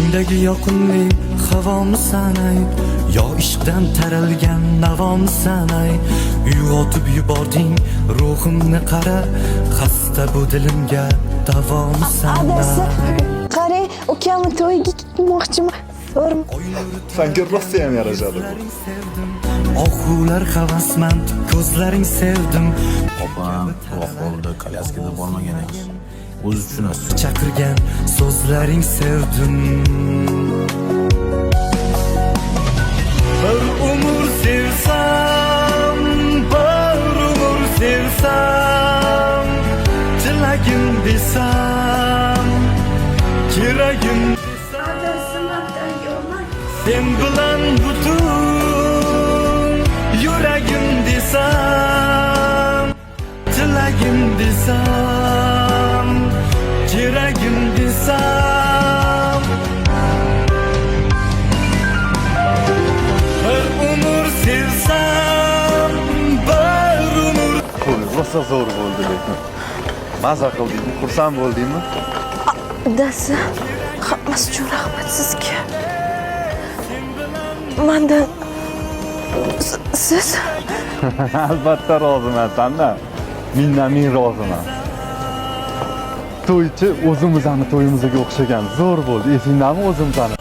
Tongdagi yoqimli havomisan ay, yo ishqdan taralgan navomisan ay. Uyg'otib yubording ruhimni qara, xasta bu dilimga davomisan Adasi, ay. qarang, ukamni to'yiga ketmoqchiman. Sanki rosa ham yarashadi. Oxular havasmand ko'zlaring sevdim. Opam ahvolda kolyaskada bormagan ekan. O'zi tushunasiz. Chaqirgan so'zlaring sevdim. Bir umr sevsam, bir umr sevsam, tilagim desam, keragim desam, sen bilan butun yuragim desam, tilagim desam, keragim desam. Bir umr sevsam, bir umr. Rosa zo'r bo'ldi lekin. Maza qildingmi? Xursand bo'ldingmi? Adasi, hammasi uchun rahmat sizga. Mendan siz Albatta roziman-da. Mingdan ming roziman. To'ychi o'zimizni to'yimizga o'xshagan zo'r bo'ldi. Esingdami o'zimizni?